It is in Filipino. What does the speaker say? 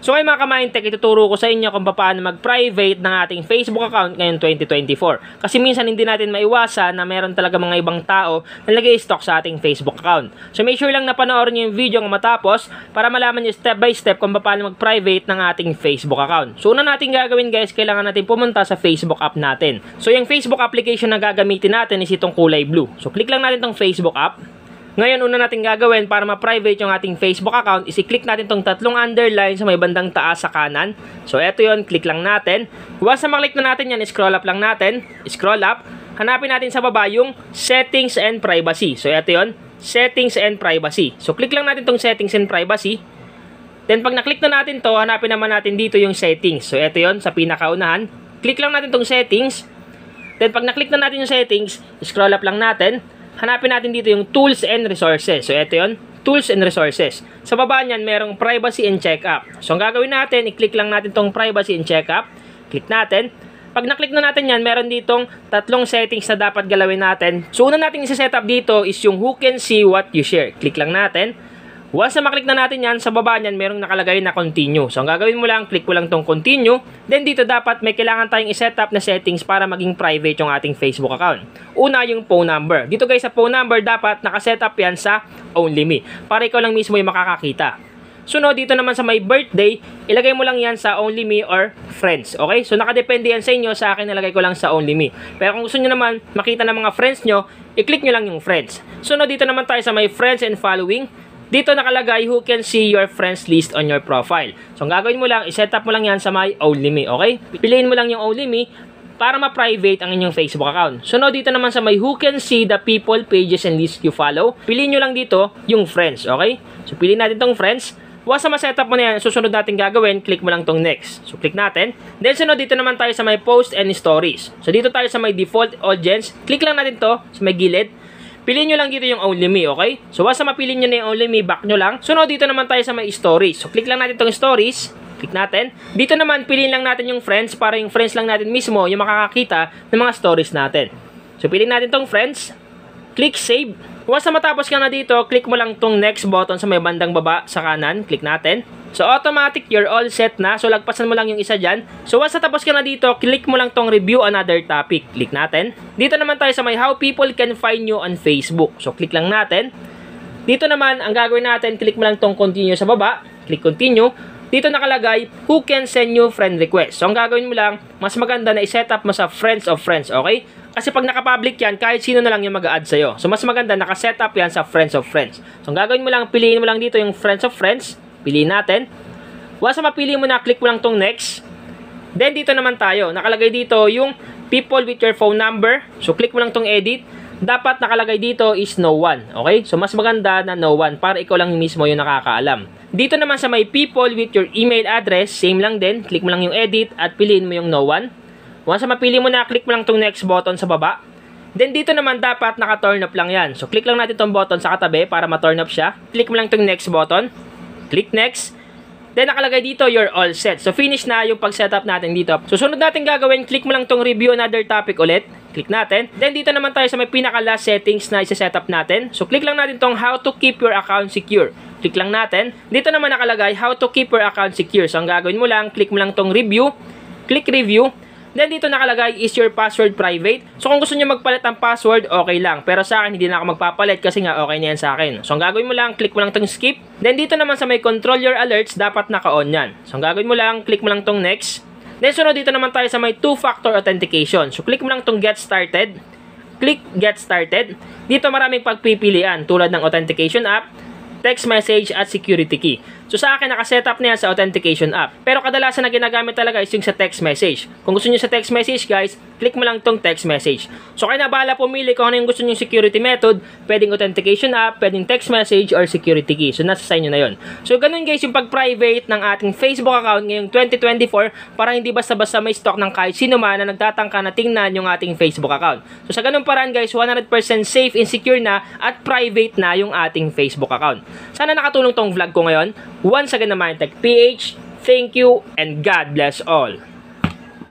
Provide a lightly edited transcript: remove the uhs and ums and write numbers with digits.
So ngayon mga ka-Mindtech, ituturo ko sa inyo kung paano mag-private ng ating Facebook account ngayon 2024. Kasi minsan hindi natin maiwasan na meron talaga mga ibang tao na nag-i-stalk sa ating Facebook account. So make sure lang na panoorin nyo yung video ng matapos para malaman nyo step by step kung paano mag-private ng ating Facebook account. So una natin gagawin guys, kailangan natin pumunta sa Facebook app natin. So yung Facebook application na gagamitin natin is itong kulay blue. So click lang natin itong Facebook app. Ngayon, una natin gagawin para ma-private yung ating Facebook account is i-click natin tong tatlong underline sa may bandang taas sa kanan. So, eto yun, click lang natin. Once na maklik na natin yan, scroll up lang natin. Scroll up. Hanapin natin sa baba yung Settings and Privacy. So, eto yun, Settings and Privacy. So, click lang natin tong Settings and Privacy. Then, pag na-click na natin to, hanapin naman natin dito yung Settings. So, eto yun, sa pinakaunahan. Click lang natin tong Settings. Then, pag na-click na natin yung Settings, scroll up lang natin. Hanapin natin dito yung Tools and Resources. So, ito yun, Tools and Resources. Sa baba niyan, merong Privacy and Checkup. So, ang gagawin natin, i-click lang natin tong Privacy and Checkup. Click natin. Pag na-click na natin yan, meron ditong tatlong settings na dapat galawin natin. So, una natin isa-setup dito is yung Who Can See What You Share. Click lang natin. Once na maklik na natin yan, sa baba niyan, merong nakalagay na continue. So, ang gagawin mo lang, click mo lang tong continue. Then, dito dapat may kailangan tayong i-setup na settings para maging private yung ating Facebook account. Una, yung phone number. Dito guys, sa phone number, dapat nakasetup yan sa Only Me. Para ikaw lang mismo yung makakakita. Sunod, dito naman sa my birthday, ilagay mo lang yan sa Only Me or Friends. Okay? So, nakadepende yan sa inyo. Sa akin, nalagay ko lang sa Only Me. Pero kung gusto nyo naman makita ng mga friends nyo, i-click nyo lang yung Friends. Sunod, dito naman tayo sa my Friends and Following. Dito nakalagay who can see your friends list on your profile. So, ang gagawin mo lang, i-set up mo lang yan sa my Only Me, okay? Piliin mo lang yung Only Me para ma-private ang inyong Facebook account. Sunod dito naman sa may who can see the people, pages, and list you follow. Piliin nyo lang dito yung friends, okay? So, piliin natin tong friends. Once na ma-setup mo na yan, susunod natin gagawin, click mo lang tong next. So, click natin. Then, sunod dito naman tayo sa may post and stories. So, dito tayo sa may default audience. Click lang natin to sa may gilid. Piliin nyo lang dito yung Only Me, okay? So, once na mapili nyo na yung Only Me, back nyo lang. Sunod, dito naman tayo sa may stories. So, click lang natin itong stories. Click natin. Dito naman, piliin lang natin yung friends para yung friends lang natin mismo yung makakakita ng mga stories natin. So, piliin natin itong friends. Click save. Once na matapos ka na dito, click mo lang itong next button sa may bandang baba sa kanan. Click natin. So, automatic, you're all set na. So, lagpasan mo lang yung isa dyan. So, once natapos ka na dito, click mo lang tong review another topic. Click natin. Dito naman tayo sa may how people can find you on Facebook. So, click lang natin. Dito naman, ang gagawin natin, click mo lang tong continue sa baba. Click continue. Dito nakalagay, who can send you friend request. So, ang gagawin mo lang, mas maganda na i-set up mo sa friends of friends, okay? Kasi pag naka-public yan, kahit sino na lang yung mag-a-add sa'yo. So, mas maganda naka-set up yan sa friends of friends. So, ang gagawin mo lang, piliin mo lang dito yung friends of friends. Piliin natin. Once na mapili mo na, click mo lang tong next. Then, dito naman tayo. Nakalagay dito yung people with your phone number. So, click mo lang tong edit. Dapat nakalagay dito is no one. Okay? So, mas maganda na no one para ikaw lang mismo yung nakakaalam. Dito naman sa may people with your email address, same lang din. Click mo lang yung edit at piliin mo yung no one. Once na mapili mo na, click mo lang tong next button sa baba. Then, dito naman dapat naka-turn up lang yan. So, click lang natin tong button sa katabi para ma-turn up siya. Click mo lang tong next button. Click next. Then, nakalagay dito, you're all set. So, finish na yung pag-setup natin dito. Susunod natin gagawin, click mo lang tong review another topic ulit. Click natin. Then, dito naman tayo sa may pinaka-last settings na isa-setup natin. So, click lang natin tong how to keep your account secure. Click lang natin. Dito naman nakalagay, how to keep your account secure. So, ang gagawin mo lang, click mo lang tong review. Click review. Then, dito nakalagay, is your password private? So, kung gusto nyo magpalit ng password, okay lang. Pero sa akin, hindi na ako magpapalit kasi nga okay na yan sa akin. So, ang gagawin mo lang, click mo lang tong skip. Then, dito naman sa may control your alerts, dapat naka-on yan. So, ang gagawin mo lang, click mo lang tong next. Then, sunod dito naman tayo sa may two-factor authentication. So, click mo lang tong get started. Click get started. Dito maraming pagpipilian tulad ng authentication app, text message, at security key. So sa akin, nakasetup na yan sa authentication app. Pero kadalasan na ginagamit talaga is yung sa text message. Kung gusto nyo sa text message, guys, click mo lang tong text message. So kayo na bahala pumili kung ano yung gusto nyo security method. Pwedeng authentication app, pwedeng text message, or security key. So nasa sa inyo na yun. So ganun guys yung pag-private ng ating Facebook account ngayong 2024 para hindi basta-basta may stock ng kahit sino man na nagtatangka na tingnan yung ating Facebook account. So sa ganun paraan guys, 100% safe and secure na at private na yung ating Facebook account. Sana nakatulong tong vlog ko ngayon. Once again, Mindtech PH, thank you and God bless all.